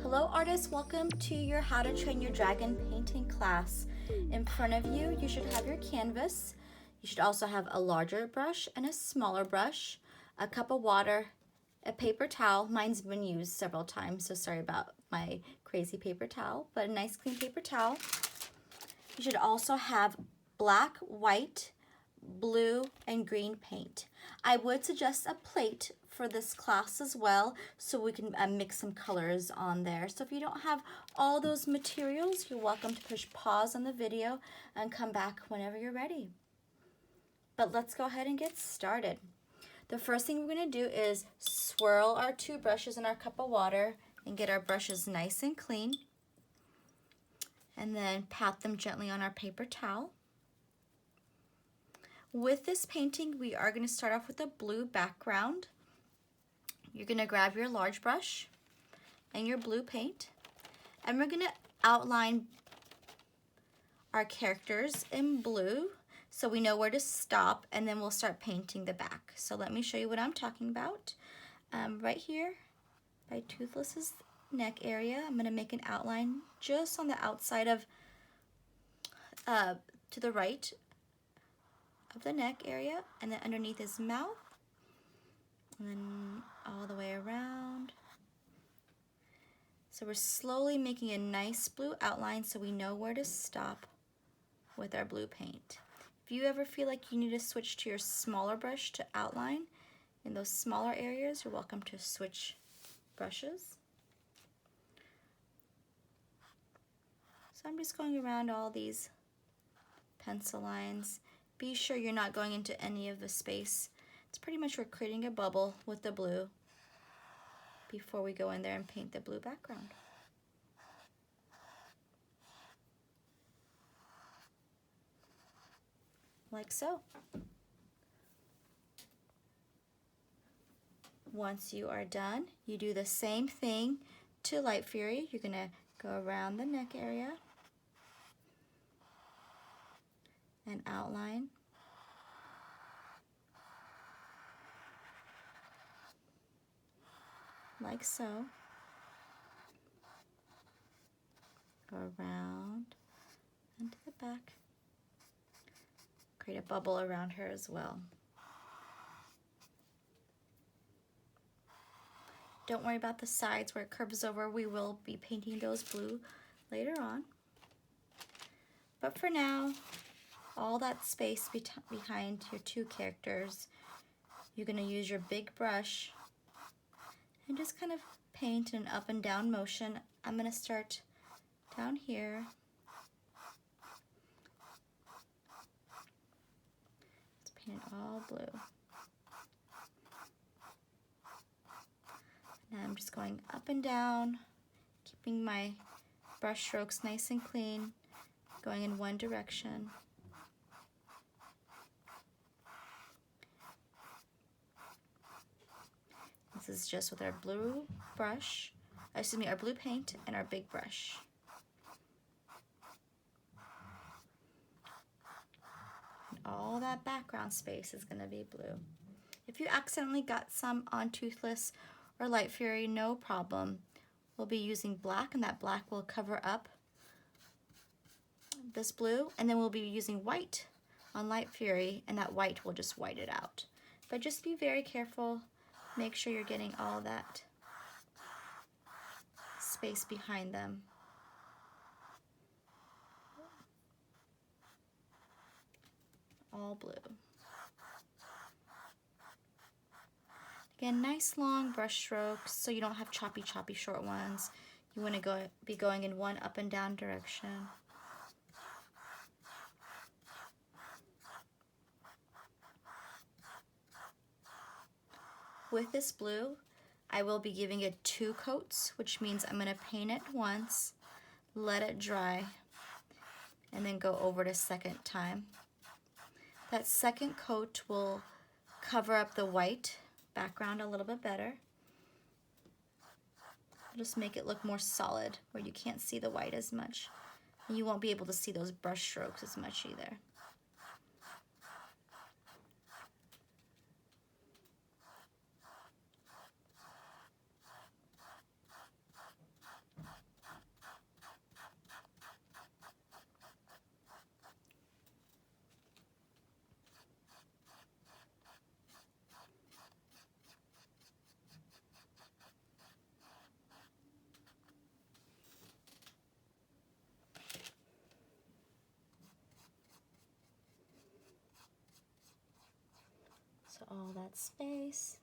Hello artists, welcome to your How to Train Your Dragon painting class. In front of you, you should have your canvas. You should also have a larger brush and a smaller brush, a cup of water, a paper towel. Mine's been used several times, so sorry about my crazy paper towel, but a nice clean paper towel. You should also have black, white, blue, and green paint. I would suggest a plate for this class as well, so we can mix some colors on there. So if you don't have all those materials, you're welcome to push pause on the video and come back whenever you're ready. But let's go ahead and get started. The first thing we're going to do is swirl our two brushes in our cup of water and get our brushes nice and clean. And then pat them gently on our paper towel. With this painting, we are going to start off with a blue background. You're going to grab your large brush and your blue paint, and we're going to outline our characters in blue so we know where to stop, and then we'll start painting the back. So let me show you what I'm talking about. Right here by Toothless's neck area, I'm going to make an outline just on the outside of, to the right of the neck area, and then underneath his mouth, and then all the way around. So we're slowly making a nice blue outline so we know where to stop with our blue paint. If you ever feel like you need to switch to your smaller brush to outline in those smaller areas, you're welcome to switch brushes. So I'm just going around all these pencil lines. Be sure you're not going into any of the space. It's pretty much we're creating a bubble with the blue before we go in there and paint the blue background. Like so. Once you are done, you do the same thing to Light Fury. You're gonna go around the neck area and outline. Like so. Go around and to the back. Create a bubble around her as well. Don't worry about the sides where it curves over. We will be painting those blue later on. But for now, all that space behind your two characters, you're going to use your big brush and just kind of paint in an up and down motion. I'm going to start down here. Let's paint it all blue. And I'm just going up and down, keeping my brush strokes nice and clean, going in one direction. This is just with our blue brush, our blue paint and our big brush. And all that background space is going to be blue. If you accidentally got some on Toothless or Light Fury, no problem. We'll be using black, and that black will cover up this blue, and then we'll be using white on Light Fury, and that white will just white it out. But just be very careful. Make sure you're getting all that space behind them. All blue. Again, nice long brush strokes so you don't have choppy short ones. You want to be going in one up and down direction. With this blue, I will be giving it 2 coats, which means I'm going to paint it once, let it dry, and then go over it a second time. That second coat will cover up the white background a little bit better. Just make it look more solid where you can't see the white as much. And you won't be able to see those brush strokes as much either. to all that space.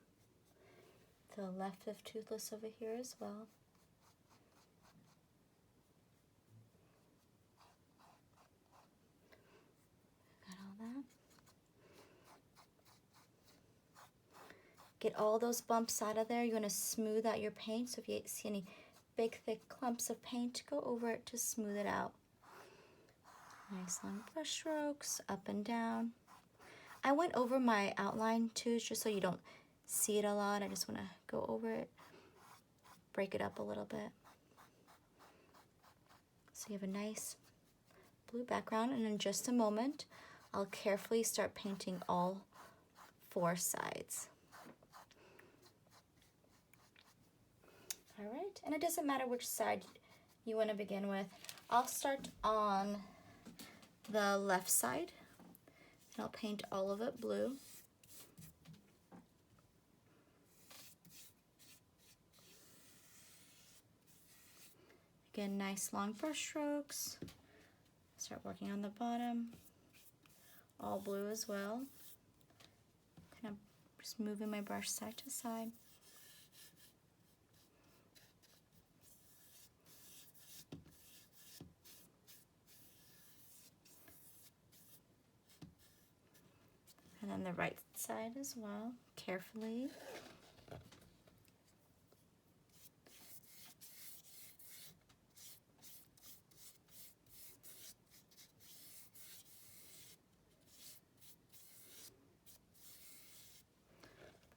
To the left of Toothless over here as well. Got all that. Get all those bumps out of there. You want to smooth out your paint. So if you see any big thick clumps of paint, go over it to smooth it out. Nice long brush strokes, up and down. I went over my outline too, just so you don't see it a lot. I just want to go over it, break it up a little bit. So you have a nice blue background, and in just a moment, I'll carefully start painting all 4 sides. All right, and it doesn't matter which side you want to begin with. I'll start on the left side, and I'll paint all of it blue. Again, nice long brush strokes. Start working on the bottom, all blue as well. Kind of just moving my brush side to side. And then the right side as well, carefully.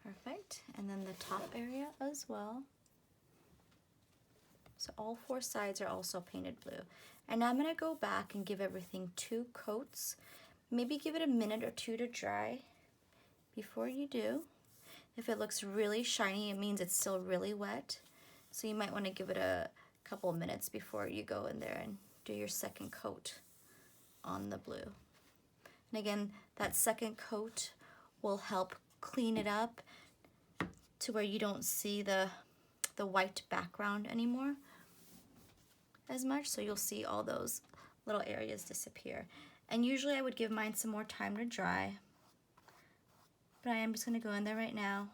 Perfect. And then the top area as well. So all 4 sides are also painted blue. And now I'm going to go back and give everything 2 coats. Maybe give it a minute or 2 to dry before you do. If it looks really shiny, it means it's still really wet. So you might want to give it a couple of minutes before you go in there and do your second coat on the blue. And again, that second coat will help clean it up to where you don't see the white background anymore as much. So you'll see all those little areas disappear. And usually I would give mine some more time to dry. But I am just going to go in there right now,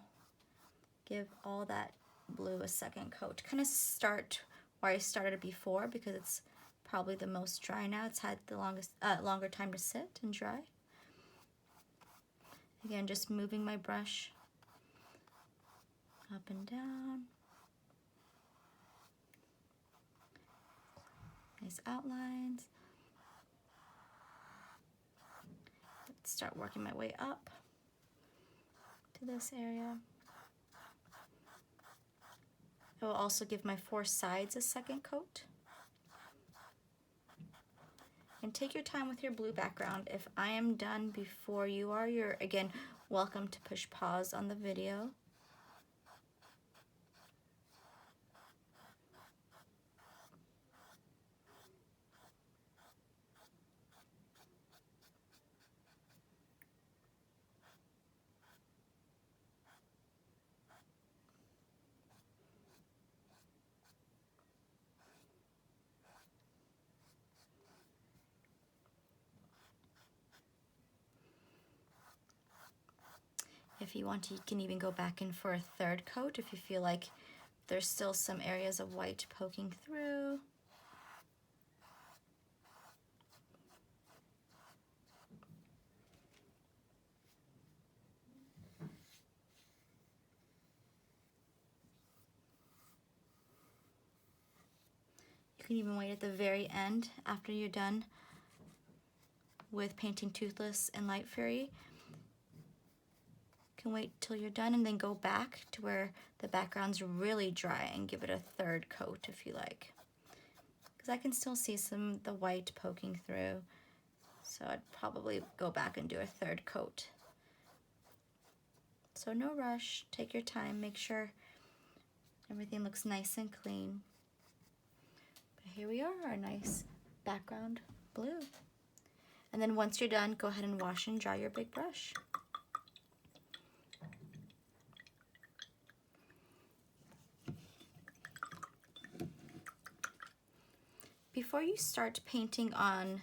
give all that blue a second coat. Kind of start where I started before because it's probably the most dry now. It's had the longer time to sit and dry. Again, just moving my brush up and down. Nice outlines. Let's start working my way up to this area. I will also give my 4 sides a second coat. And take your time with your blue background. If I am done before you are, you're again welcome to push pause on the video. If you want to, you can even go back in for a 3rd coat if you feel like there's still some areas of white poking through. You can even wait at the very end after you're done with painting Toothless and Light Fairy. You can wait till you're done and then go back to where the background's really dry and give it a 3rd coat if you like. Because I can still see some of the white poking through. So I'd probably go back and do a 3rd coat. So no rush, take your time, make sure everything looks nice and clean. But here we are, our nice background blue. And then once you're done, go ahead and wash and dry your big brush. Before you start painting on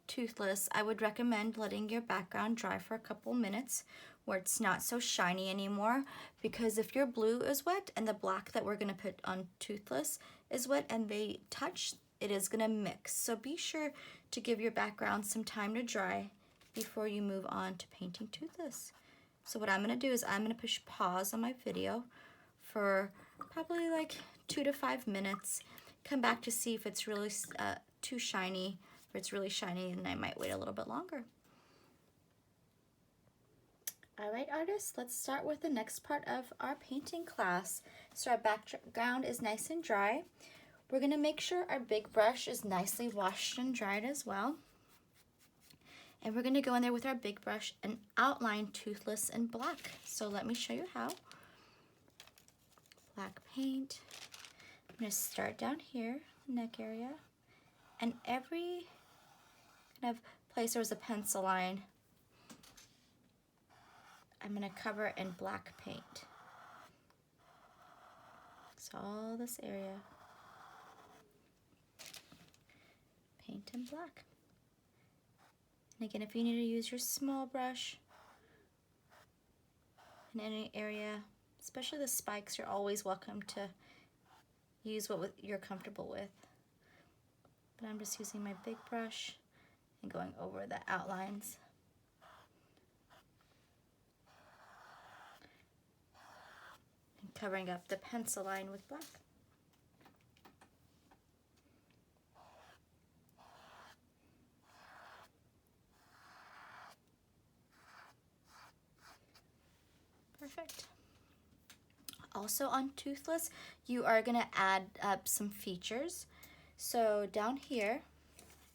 Toothless, I would recommend letting your background dry for a couple minutes. where it's not so shiny anymore, because if your blue is wet and the black that we're gonna put on Toothless is wet and they touch, it is gonna mix. So be sure to give your background some time to dry before you move on to painting Toothless. So what I'm gonna do is I'm gonna push pause on my video for probably like 2 to 5 minutes, come back to see if it's really too shiny, or it's really shiny, and I might wait a little bit longer. All right, artists, let's start with the next part of our painting class. So our background is nice and dry. We're gonna make sure our big brush is nicely washed and dried as well. And we're gonna go in there with our big brush and outline Toothless in black. So let me show you how. Black paint. I'm gonna start down here, neck area, and every kind of place there was a pencil line, I'm gonna cover in black paint. So all this area, paint in black. And again, if you need to use your small brush in any area, especially the spikes, you're always welcome to use what you're comfortable with. But I'm just using my big brush and going over the outlines. And covering up the pencil line with black. Perfect. Also on Toothless, you are gonna add up some features. So down here,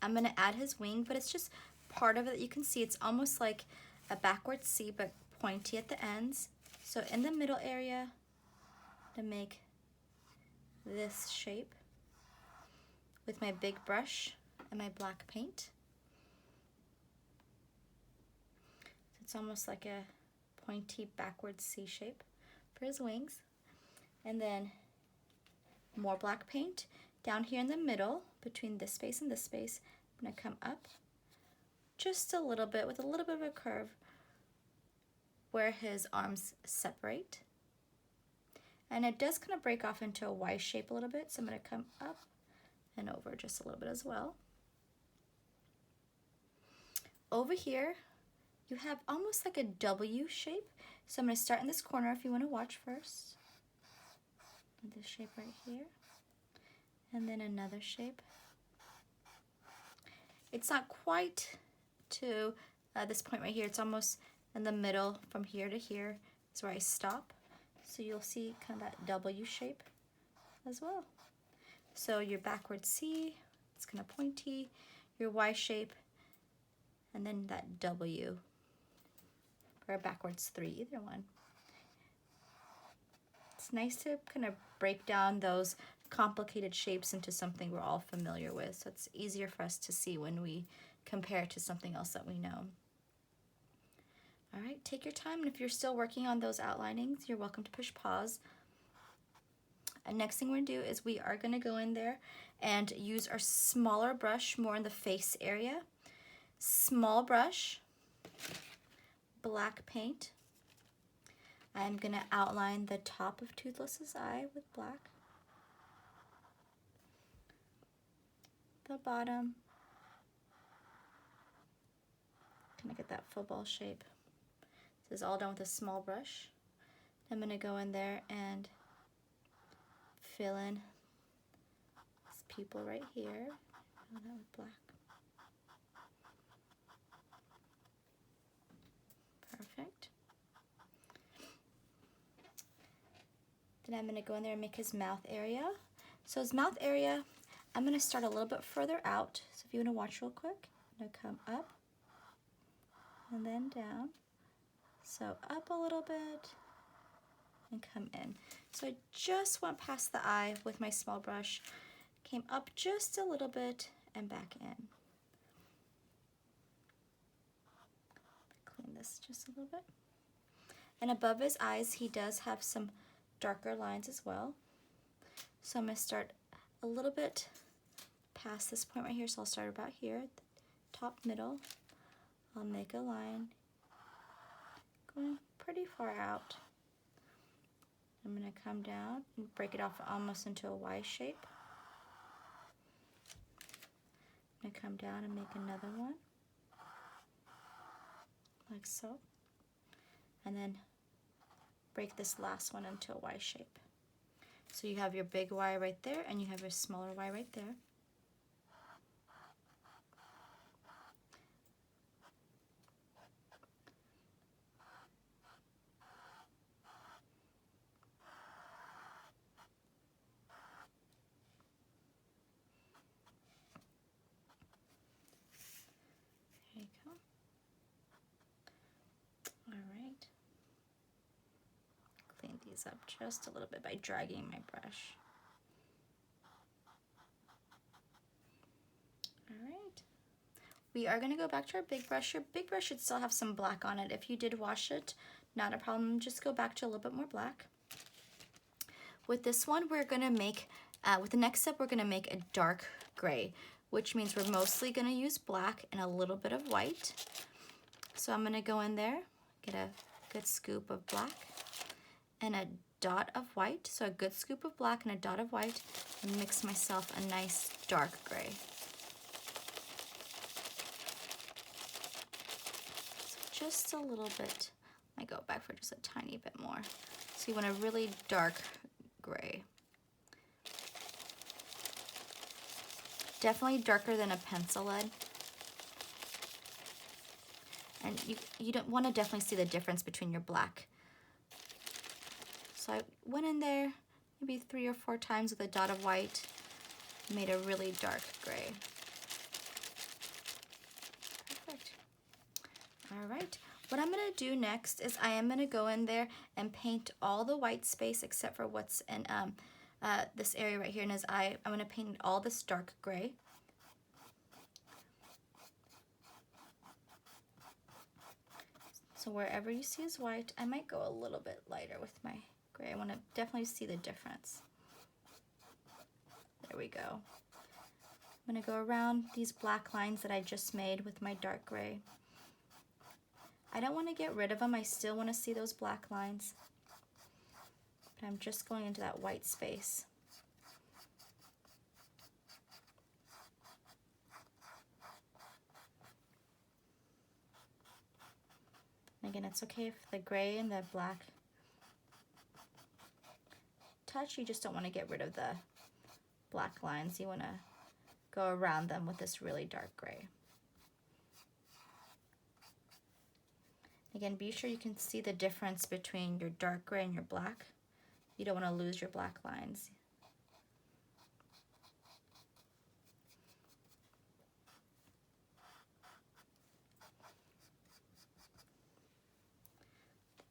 I'm gonna add his wing, but it's just part of it that you can see. It's almost like a backward C, but pointy at the ends. So in the middle area, to make this shape with my big brush and my black paint. So it's almost like a pointy backward C shape for his wings. And then more black paint down here in the middle between this space and this space. I'm gonna come up just a little bit with a little bit of a curve where his arms separate. And it does kind of break off into a Y shape a little bit, so I'm gonna come up and over just a little bit as well. Over here, you have almost like a W shape. So I'm gonna start in this corner if you wanna watch first. This shape right here. And then another shape. It's not quite to this point right here. It's almost in the middle from here to here is where I stop. So you'll see kind of that W shape as well. So your backward C, it's kind of pointy, your Y shape, and then that W for a backwards 3, either one. It's nice to kind of break down those complicated shapes into something we're all familiar with, so it's easier for us to see when we compare it to something else that we know. All right, take your time, and if you're still working on those outlinings, you're welcome to push pause. And next thing we're gonna do is we are gonna go in there and use our smaller brush more in the face area. Small brush, black paint. I'm gonna outline the top of Toothless's eye with black. The bottom. Gonna get that football shape. This is all done with a small brush. I'm gonna go in there and fill in this pupil right here. Fill that with black. Perfect. Then I'm gonna go in there and make his mouth area. So his mouth area, I'm gonna start a little bit further out. So if you wanna watch real quick, I'm gonna come up and then down. So up a little bit and come in. So I just went past the eye with my small brush, came up just a little bit and back in. Clean this just a little bit. And above his eyes, he does have some darker lines as well. So I'm gonna start a little bit past this point right here. So I'll start about here, top middle. I'll make a line going pretty far out. I'm going to come down and break it off almost into a Y shape. I'm going to come down and make another one, like so. And then break this last one into a Y shape. So you have your big Y right there, and you have your smaller Y right there. There you go. All right. Clean these up just a little bit by dragging my brush. All right. We are going to go back to our big brush. Your big brush should still have some black on it. If you did wash it, not a problem. Just go back to a little bit more black. With this one, we're going to make, with the next step, we're going to make a dark gray, which means we're mostly going to use black and a little bit of white. So I'm going to go in there, get a good scoop of black and a dot of white. So a good scoop of black and a dot of white, and mix myself a nice dark gray. So just a little bit. I go back for just a tiny bit more. So you want a really dark gray. Definitely darker than a pencil lead. And you don't want to definitely see the difference between your black. So I went in there maybe 3 or 4 times with a dot of white, made a really dark gray. Perfect. All right. What I'm going to do next is I am going to go in there and paint all the white space except for what's in this area right here in his eye. I'm going to paint all this dark gray. So wherever you see is white, I might go a little bit lighter with my gray. I want to definitely see the difference. There we go. I'm going to go around these black lines that I just made with my dark gray. I don't want to get rid of them. I still want to see those black lines. But I'm just going into that white space. And again, it's okay if the gray and the black touch. You just don't want to get rid of the black lines. You want to go around them with this really dark gray. Again, be sure you can see the difference between your dark gray and your black. You don't want to lose your black lines.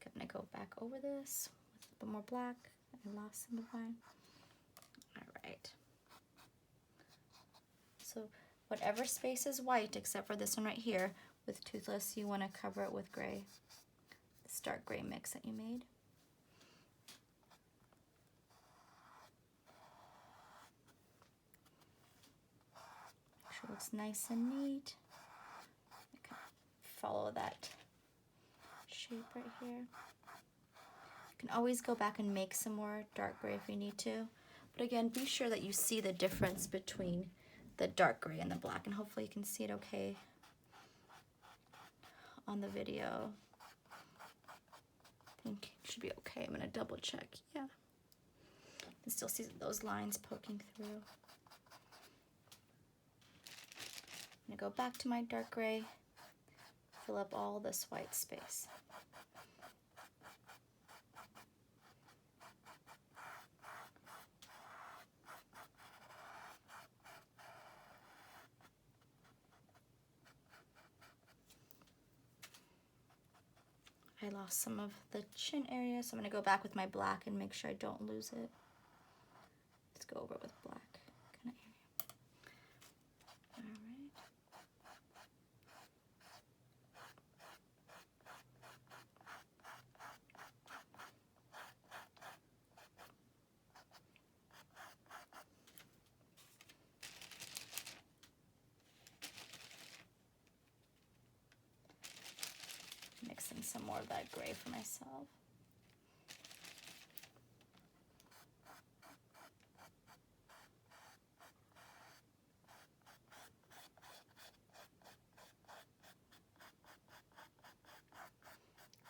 I'm going to go back over this with a bit more black. I lost some of mine. All right. So whatever space is white, except for this one right here, with Toothless, you want to cover it with gray, this dark gray mix that you made. Make sure it looks nice and neat. Okay. Follow that shape right here. You can always go back and make some more dark gray if you need to. But again, be sure that you see the difference between the dark gray and the black, and hopefully you can see it okay on the video. I think it should be okay. I'm gonna double check. Yeah. You can still see those lines poking through. I'm gonna go back to my dark gray, fill up all this white space. I lost some of the chin area, so I'm going to go back with my black and make sure I don't lose it. Let's go over with black kind of area. All right. Mixing some more of that gray for myself.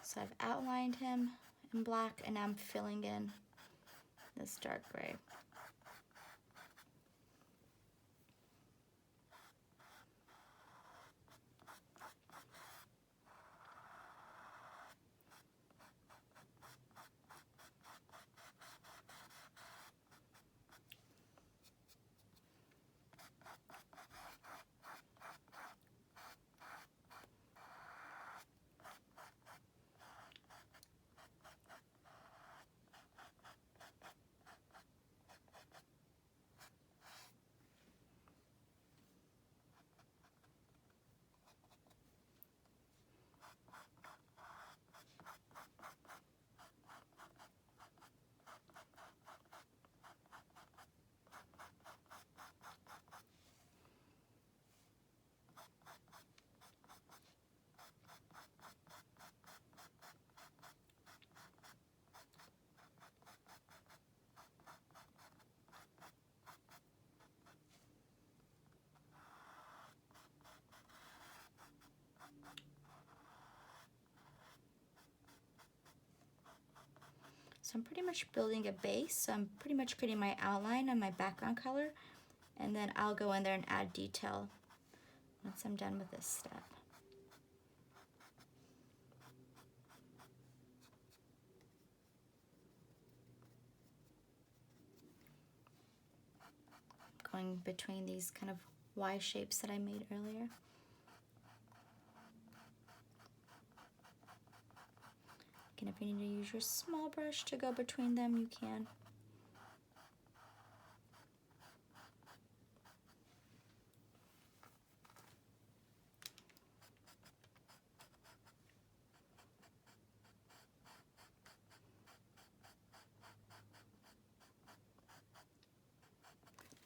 So I've outlined him in black and I'm filling in this dark gray. So I'm pretty much building a base. So I'm pretty much creating my outline and my background color, and then I'll go in there and add detail once I'm done with this step. Going between these kind of Y shapes that I made earlier. Again, if you need to use your small brush to go between them, you can.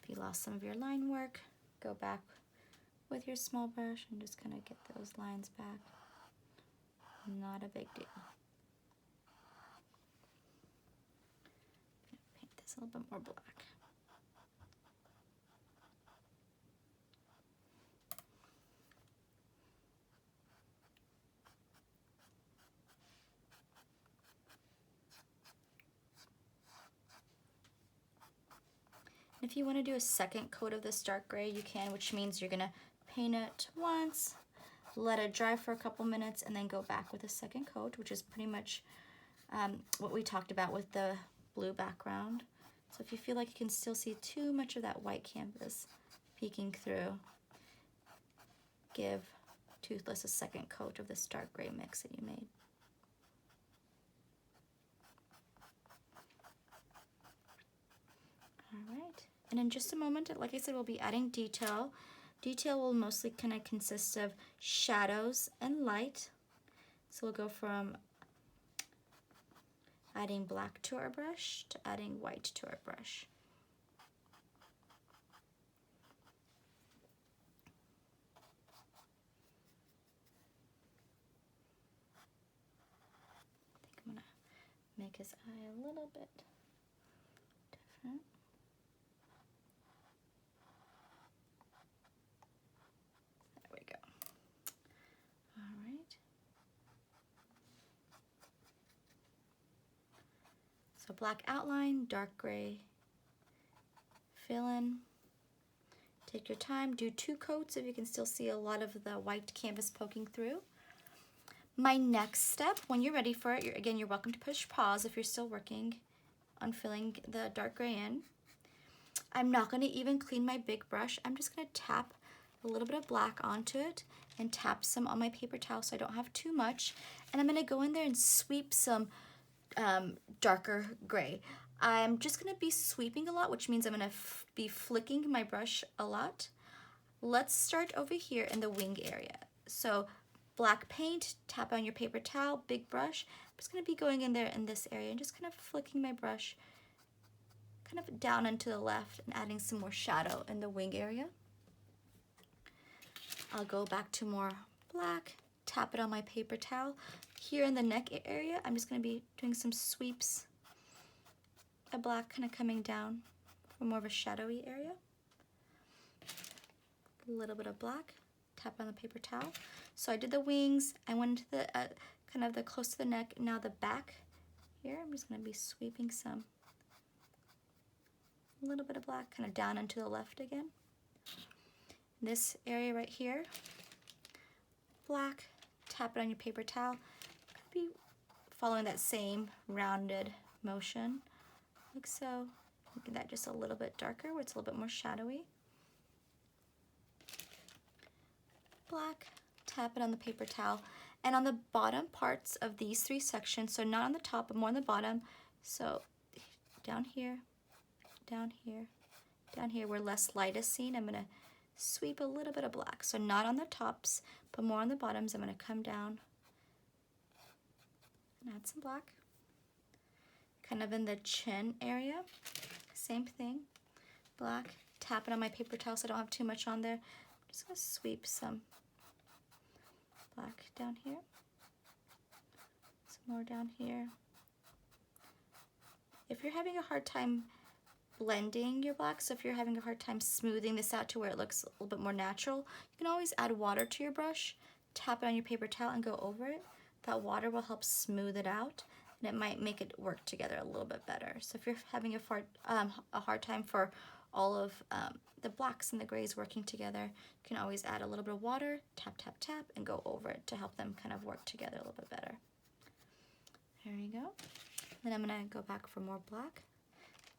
If you lost some of your line work, go back with your small brush and just kind of get those lines back. Not a big deal. Paint this a little bit more black. If you want to do a second coat of this dark gray, you can, which means you're gonna paint it once, let it dry for a couple minutes, and then go back with a second coat, which is pretty much what we talked about with the blue background. So if you feel like you can still see too much of that white canvas peeking through, give Toothless a second coat of this dark gray mix that you made. All right, and in just a moment, like I said, we'll be adding detail. Detail will mostly kind of consist of shadows and light. So we'll go from adding black to our brush to adding white to our brush. I think I'm gonna make his eye a little bit different. There we go. All right. So black outline, dark gray fill in. Take your time, do 2 coats if you can still see a lot of the white canvas poking through. My next step, when you're ready for it, you're welcome to push pause if you're still working on filling the dark gray in. I'm not going to even clean my big brush. I'm just going to tap a little bit of black onto it and tap some on my paper towel so I don't have too much. And I'm going to go in there and sweep some darker gray. I'm just going to be sweeping a lot, which means I'm going to be flicking my brush a lot. Let's start over here in the wing area. So black paint, tap on your paper towel, big brush. I'm just going to be going in there in this area and just kind of flicking my brush kind of down and to the left and adding some more shadow in the wing area. I'll go back to more black tap it on my paper towel. Here in the neck area, I'm just going to be doing some sweeps of black kind of coming down for more of a shadowy area. A little bit of black, tap on the paper towel. So I did the wings, I went into the kind of the close to the neck. Now the back here, I'm just going to be sweeping some, a little bit of black kind of down and to the left again. This area right here, black, tap it on your paper towel. Be following that same rounded motion, like so. Making that just a little bit darker where it's a little bit more shadowy. Black, tap it on the paper towel. And on the bottom parts of these three sections, so not on the top, but more on the bottom, so down here, down here, down here where less light is seen, I'm gonna sweep a little bit of black. So not on the tops, but more on the bottoms. I'm gonna come down and add some black. Kind of in the chin area, same thing, black, tap it on my paper towel so I don't have too much on there. I'm just gonna sweep some black down here, some more down here. If you're having a hard time blending your black, so if you're having a hard time smoothing this out to where it looks a little bit more natural, you can always add water to your brush, tap it on your paper towel and go over it. That water will help smooth it out and it might make it work together a little bit better. So if you're having a hard time for all of the blacks and the grays working together, you can always add a little bit of water, tap, tap, tap, and go over it to help them kind of work together a little bit better. There you go. Then I'm gonna go back for more black,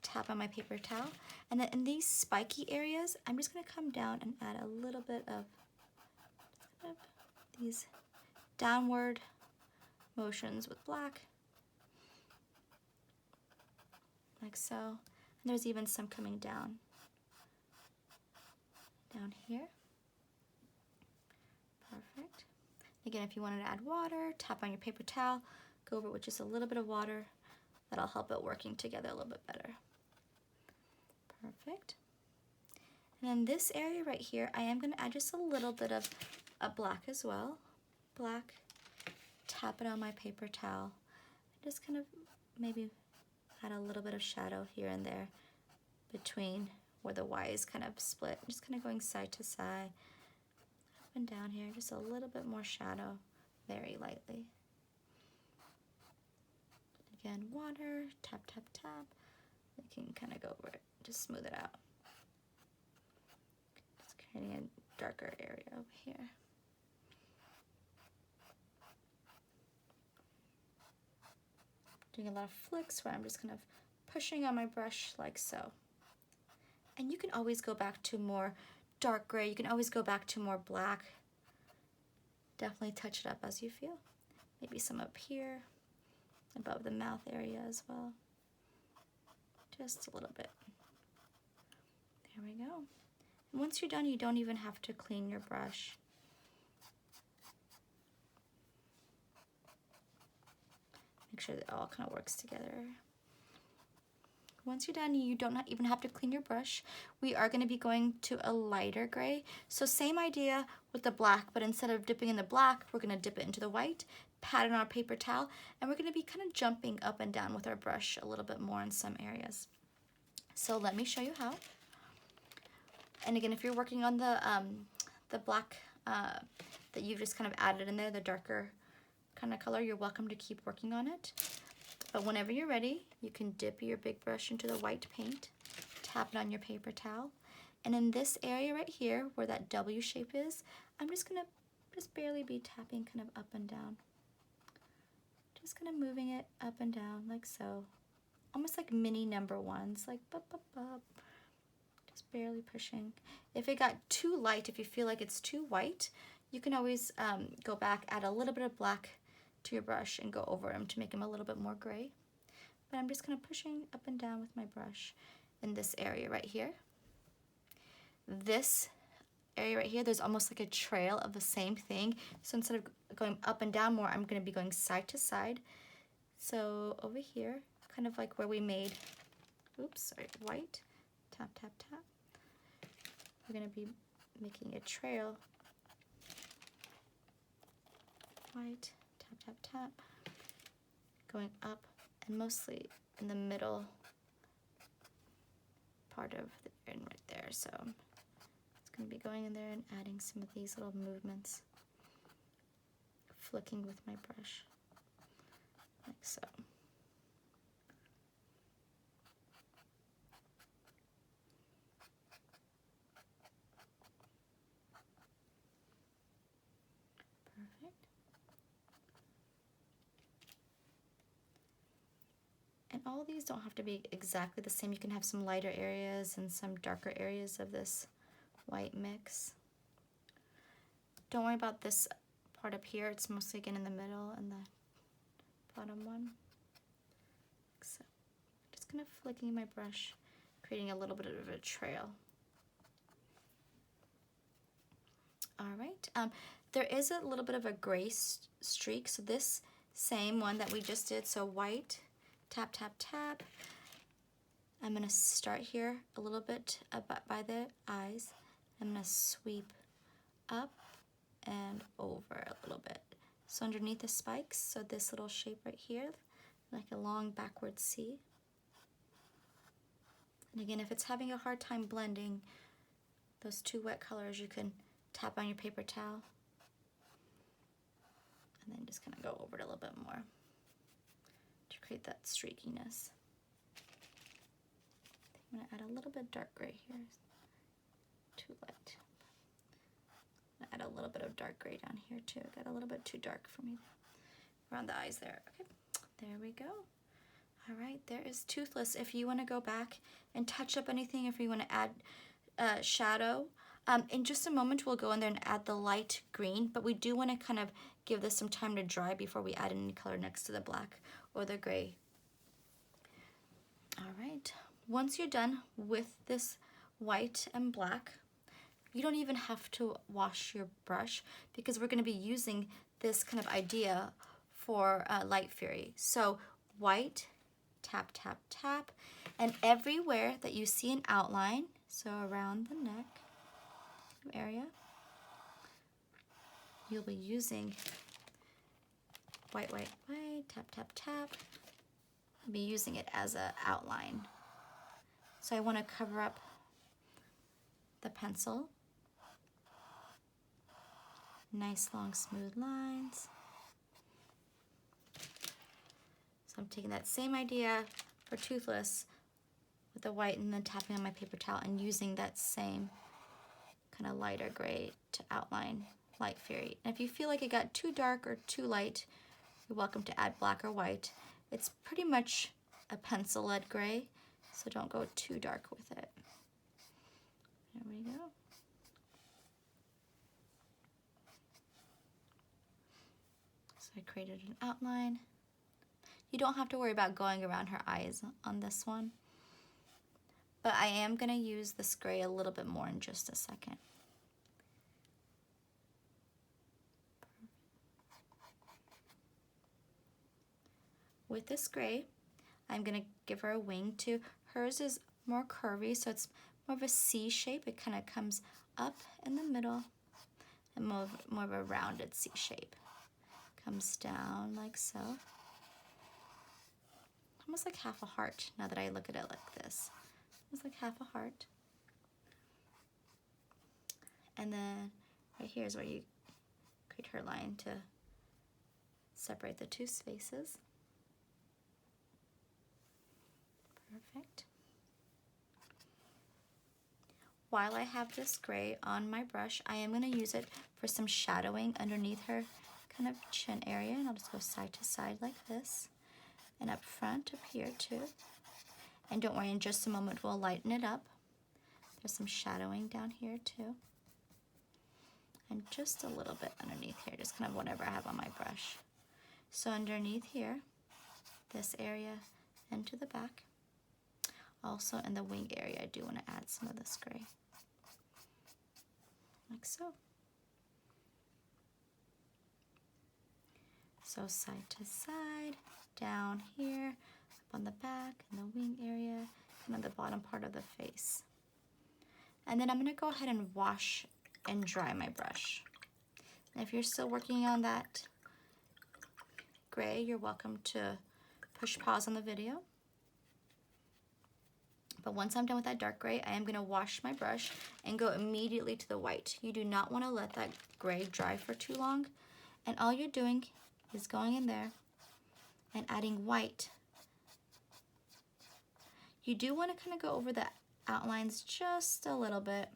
tap on my paper towel, and then in these spiky areas, I'm just gonna come down and add a little bit of these downward motions with black, like so. And there's even some coming down here. Perfect. Again, if you wanted to add water, tap on your paper towel, go over it with just a little bit of water. That'll help it working together a little bit better. Perfect. And then this area right here, I am going to add just a little bit of a black as well. Black, tap it on my paper towel. Just kind of maybe add a little bit of shadow here and there between where the Y is kind of split. Just kind of going side to side, up and down here, just a little bit more shadow, very lightly. Again, water, tap, tap, tap. You can kind of go over it, just smooth it out. Just creating a darker area over here. Doing a lot of flicks where I'm just kind of pushing on my brush like so. And you can always go back to more dark gray. You can always go back to more black. Definitely touch it up as you feel. Maybe some up here, above the mouth area as well. Just a little bit. There we go. And once you're done, you don't even have to clean your brush. Make sure that it all kind of works together. Once you're done, you don't even have to clean your brush. We are going to be going to a lighter gray. So same idea with the black, but instead of dipping in the black, we're going to dip it into the white, pat it on our paper towel, and we're going to be kind of jumping up and down with our brush a little bit more in some areas. So let me show you how. And again, if you're working on the black that you've just kind of added in there, the darker kind of color, you're welcome to keep working on it. But whenever you're ready, you can dip your big brush into the white paint, tap it on your paper towel, and in this area right here where that W shape is, I'm just gonna barely be tapping kind of up and down. Just kind of moving it up and down like so. Almost like mini number ones, like bup, bup, bup. Just barely pushing. If it got too light, if you feel like it's too white, you can always go back, add a little bit of black to your brush and go over them to make them a little bit more gray. But I'm just kind of pushing up and down with my brush in this area right here. This area right here, there's almost like a trail of the same thing. So instead of going up and down more, I'm going to be going side to side. So over here, kind of like where we made, white, tap, tap, tap. We're going to be making a trail white, tap, tap, tap, going up and mostly in the middle part of the end right there. So it's going to be going in there and adding some of these little movements, flicking with my brush, like so. Perfect. And all these don't have to be exactly the same. You can have some lighter areas and some darker areas of this white mix. Don't worry about this part up here. It's mostly again in the middle and the bottom one. So just kind of flicking my brush, creating a little bit of a trail. All right. There is a little bit of a gray streak. So this same one that we just did, so white, tap, tap, tap. I'm going to start here a little bit by the eyes. I'm going to sweep up and over a little bit. So underneath the spikes, so this little shape right here, like a long backward C. And again, if it's having a hard time blending those two wet colors, you can tap on your paper towel and then just kind of go over it a little bit more to create that streakiness. I'm going to add a little bit dark gray here. Too light. I'm going to add a little bit of dark gray down here too. Got a little bit too dark for me around the eyes there. Okay, there we go. All right, there is Toothless. If you want to go back and touch up anything, if you want to add shadow, in just a moment we'll go in there and add the light green, but we do want to kind of give this some time to dry before we add any color next to the black or the gray. All right, once you're done with this white and black, you don't even have to wash your brush because we're going to be using this kind of idea for Light Fury. So white, tap, tap, tap, and everywhere that you see an outline, so around the neck area, you'll be using white, white, white, tap, tap, tap. I'll be using it as an outline. So I want to cover up the pencil. Nice long smooth lines. So I'm taking that same idea for Toothless with the white and then tapping on my paper towel and using that same kind of lighter gray to outline Light Fury. And if you feel like it got too dark or too light, you're welcome to add black or white. It's pretty much a pencil lead gray, so don't go too dark with it. There we go. So I created an outline. You don't have to worry about going around her eyes on this one, but I am going to use this gray a little bit more in just a second. With this gray, I'm going to give her a wing too. Hers is more curvy, so it's more of a C shape. It kind of comes up in the middle and more of a rounded C shape. Comes down like so. Almost like half a heart now that I look at it like this. Almost like half a heart. And then right here is where you create her line to separate the two spaces. Perfect. While I have this gray on my brush, I am going to use it for some shadowing underneath her kind of chin area, and I'll just go side to side like this, and up front up here too. And don't worry, in just a moment we'll lighten it up. There's some shadowing down here too, and just a little bit underneath here, just kind of whatever I have on my brush. So underneath here, this area and to the back. Also in the wing area, I do want to add some of this gray, like so. So side to side, down here, up on the back, in the wing area, and on the bottom part of the face. And then I'm going to go ahead and wash and dry my brush. And if you're still working on that gray, you're welcome to push pause on the video. But once I'm done with that dark gray, I am going to wash my brush and go immediately to the white. You do not want to let that gray dry for too long. And all you're doing is going in there and adding white. You do want to kind of go over the outlines just a little bit.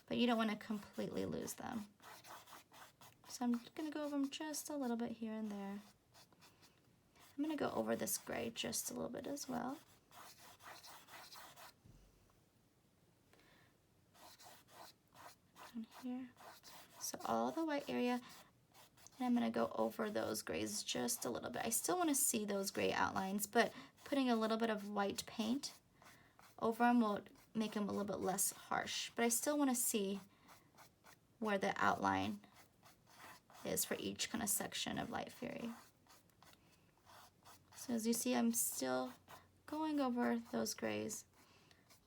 But you don't want to completely lose them. So I'm going to go over them just a little bit here and there. I'm going to go over this gray just a little bit as well. Down here. So all the white area, and I'm going to go over those grays just a little bit. I still want to see those gray outlines, but putting a little bit of white paint over them will make them a little bit less harsh. But I still want to see where the outline is for each kind of section of Light Fury. So as you see, I'm still going over those grays,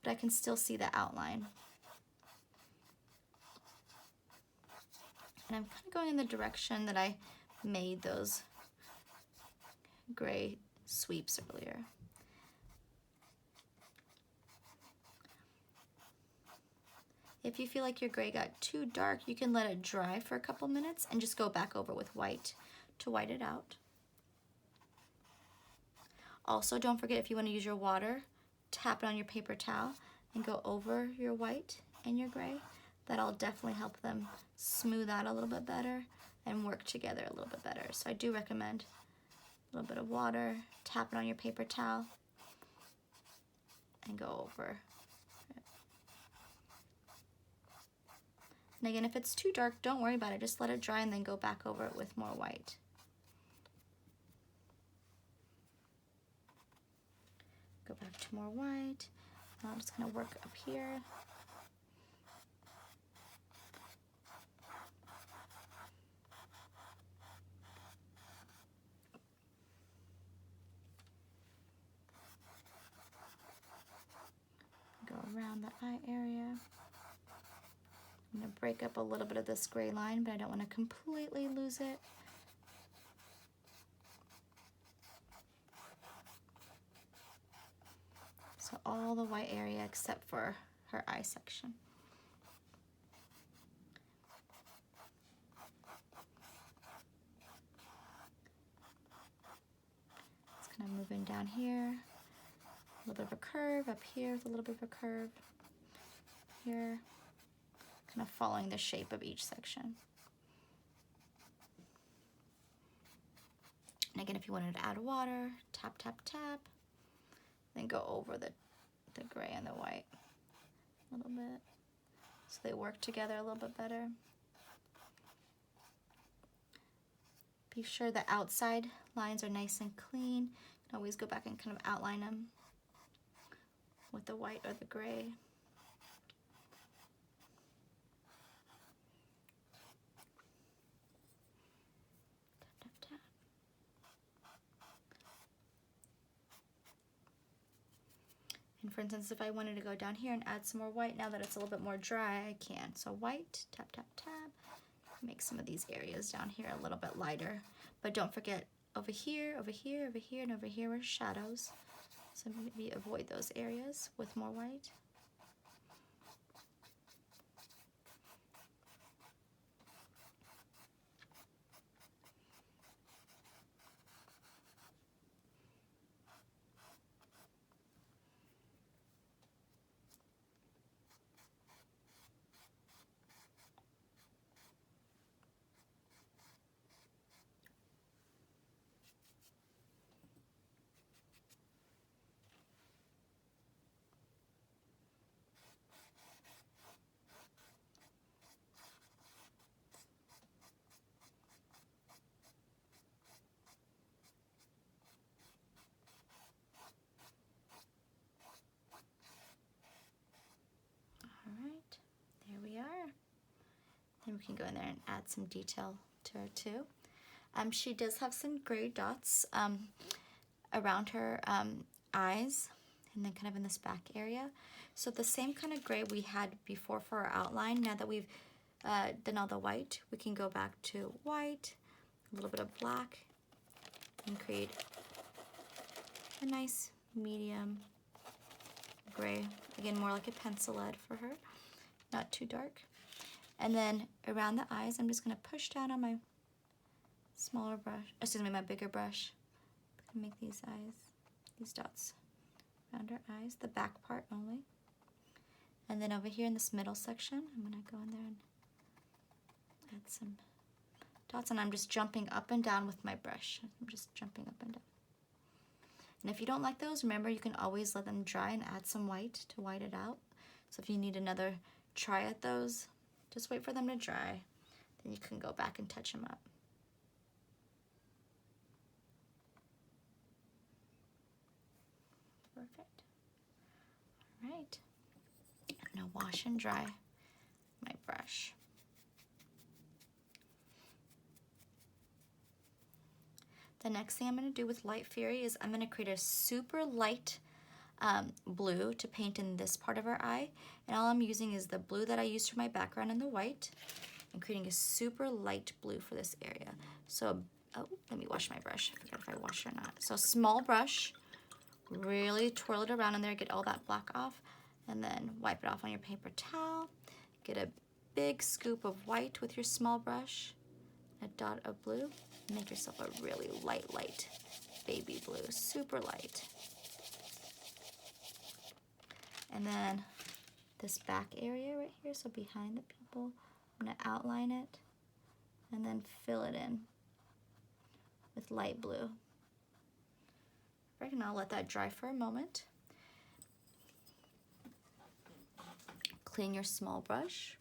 but I can still see the outline. And I'm kind of going in the direction that I made those gray sweeps earlier. If you feel like your gray got too dark, you can let it dry for a couple minutes and just go back over with white to white it out. Also, don't forget, if you want to use your water, tap it on your paper towel and go over your white and your gray. That'll definitely help them smooth out a little bit better and work together a little bit better. So I do recommend a little bit of water, tap it on your paper towel, and go over. And again, if it's too dark, don't worry about it. Just let it dry and then go back over it with more white. Go back to more white. Now I'm just going to work up here. Go around the eye area. I'm going to break up a little bit of this gray line, but I don't want to completely lose it. So all the white area except for her eye section. Just kind of moving down here. A little bit of a curve up here with a little bit of a curve here. Kind of following the shape of each section. And again, if you wanted to add water, tap, tap, tap. Then go over the gray and the white a little bit so they work together a little bit better. Be sure the outside lines are nice and clean. You can always go back and kind of outline them with the white or the gray. Tap, tap, tap. And for instance, if I wanted to go down here and add some more white, now that it's a little bit more dry, I can. So white, tap, tap, tap. Make some of these areas down here a little bit lighter. But don't forget, over here, over here, over here, and over here are shadows. So maybe avoid those areas with more white. Then we can go in there and add some detail to her too. She does have some gray dots around her eyes and then kind of in this back area. So the same kind of gray we had before for our outline, now that we've done all the white, we can go back to white, a little bit of black, and create a nice medium gray. Again, more like a pencil lead for her, not too dark. And then around the eyes, I'm just gonna push down on my smaller brush, excuse me, my bigger brush. Make these eyes, these dots around her eyes, the back part only. And then over here in this middle section, I'm gonna go in there and add some dots, and I'm just jumping up and down with my brush. I'm just jumping up and down. And if you don't like those, remember you can always let them dry and add some white to white it out. So if you need another try at those, just wait for them to dry. Then you can go back and touch them up. Perfect. All right. I'm gonna wash and dry my brush. The next thing I'm gonna do with Light Fury is I'm gonna create a super light blue to paint in this part of our eye. And all I'm using is the blue that I used for my background and the white. I'm creating a super light blue for this area. So, oh, let me wash my brush. I forgot if I washed it or not. So small brush, really twirl it around in there, get all that black off, and then wipe it off on your paper towel. Get a big scoop of white with your small brush, a dot of blue. Make yourself a really light baby blue, super light. And then this back area right here, so behind the pupil, I'm gonna outline it and then fill it in with light blue. Right, and I'll let that dry for a moment. Clean your small brush.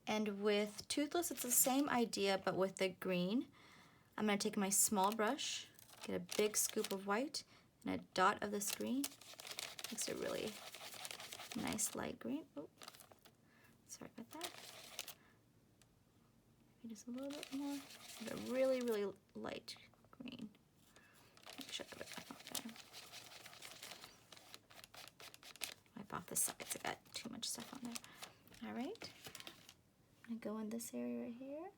And with Toothless, it's the same idea, but with the green. I'm gonna take my small brush, get a big scoop of white and a dot of this green. Makes a really nice light green. Oh, sorry about that. Maybe just a little bit more. But a really, really light green. Make sure I have it up there. Wipe off the sides. I got too much stuff on there. All right. I'm gonna go in this area right here.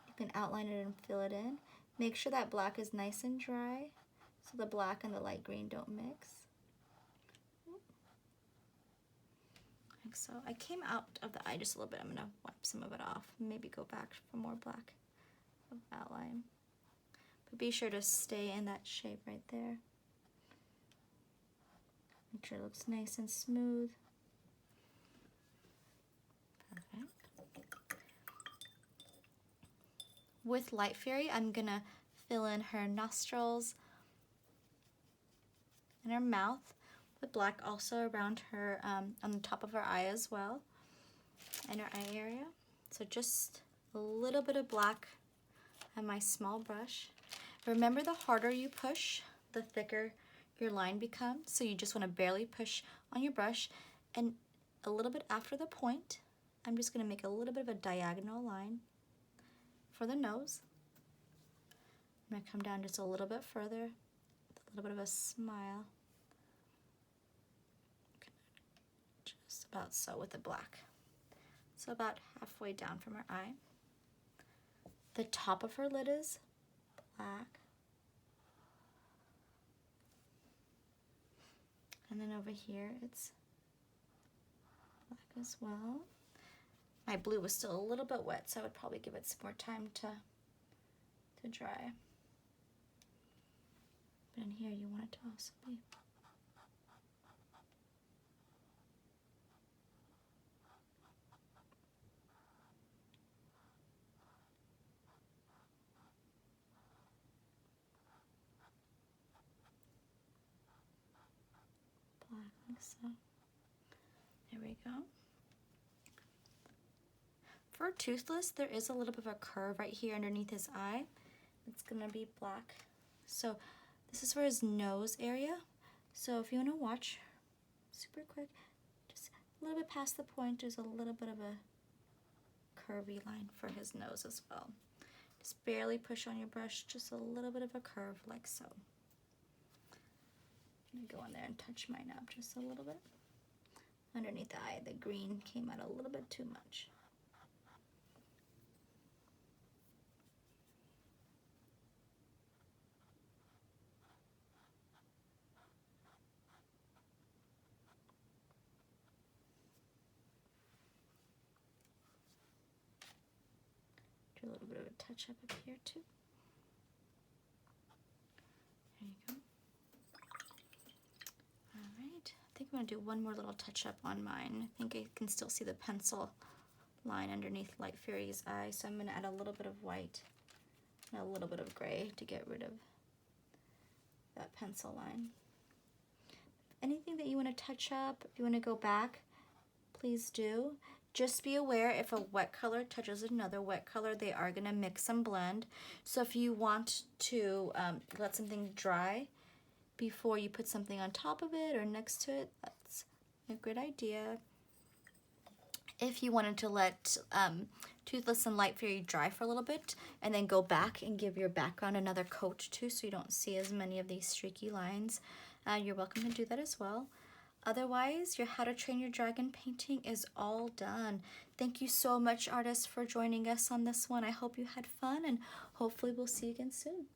You can outline it and fill it in. Make sure that black is nice and dry so the black and the light green don't mix. Like so. I came out of the eye just a little bit. I'm gonna wipe some of it off. Maybe go back for more black outline. But be sure to stay in that shape right there. Make sure it looks nice and smooth. Perfect. With Light Fury, I'm gonna fill in her nostrils and her mouth with black, also around her, on the top of her eye as well, and her eye area. So just a little bit of black on my small brush. Remember, the harder you push, the thicker your line becomes. So you just want to barely push on your brush, and a little bit after the point, I'm just going to make a little bit of a diagonal line for the nose. I'm going to come down just a little bit further, with a little bit of a smile. Just about so with the black. So about halfway down from her eye. The top of her lid is black. And then over here it's black as well. My blue was still a little bit wet, so I would probably give it some more time to dry. But in here you want it to also be black like so. There we go. For Toothless, there is a little bit of a curve right here underneath his eye. It's gonna be black. So this is for his nose area. So if you wanna watch super quick, just a little bit past the point, there's a little bit of a curvy line for his nose as well. Just barely push on your brush, just a little bit of a curve like so. I'm gonna go in there and touch mine up just a little bit. underneath the eye. The green came out a little bit too much. Do a little bit of a touch up here too. There you go. All right, I think I'm gonna do one more little touch up on mine. I think I can still see the pencil line underneath Light Fairy's eye, so I'm gonna add a little bit of white and a little bit of gray to get rid of that pencil line. Anything that you wanna touch up, if you wanna go back, please do. Just be aware if a wet color touches another wet color, they are gonna mix and blend. So if you want to let something dry before you put something on top of it or next to it, that's a good idea. If you wanted to let Toothless and Light Fairy dry for a little bit and then go back and give your background another coat too, so you don't see as many of these streaky lines, you're welcome to do that as well. Otherwise, your How to Train Your Dragon painting is all done. Thank you so much, artists, for joining us on this one. I hope you had fun, and hopefully we'll see you again soon.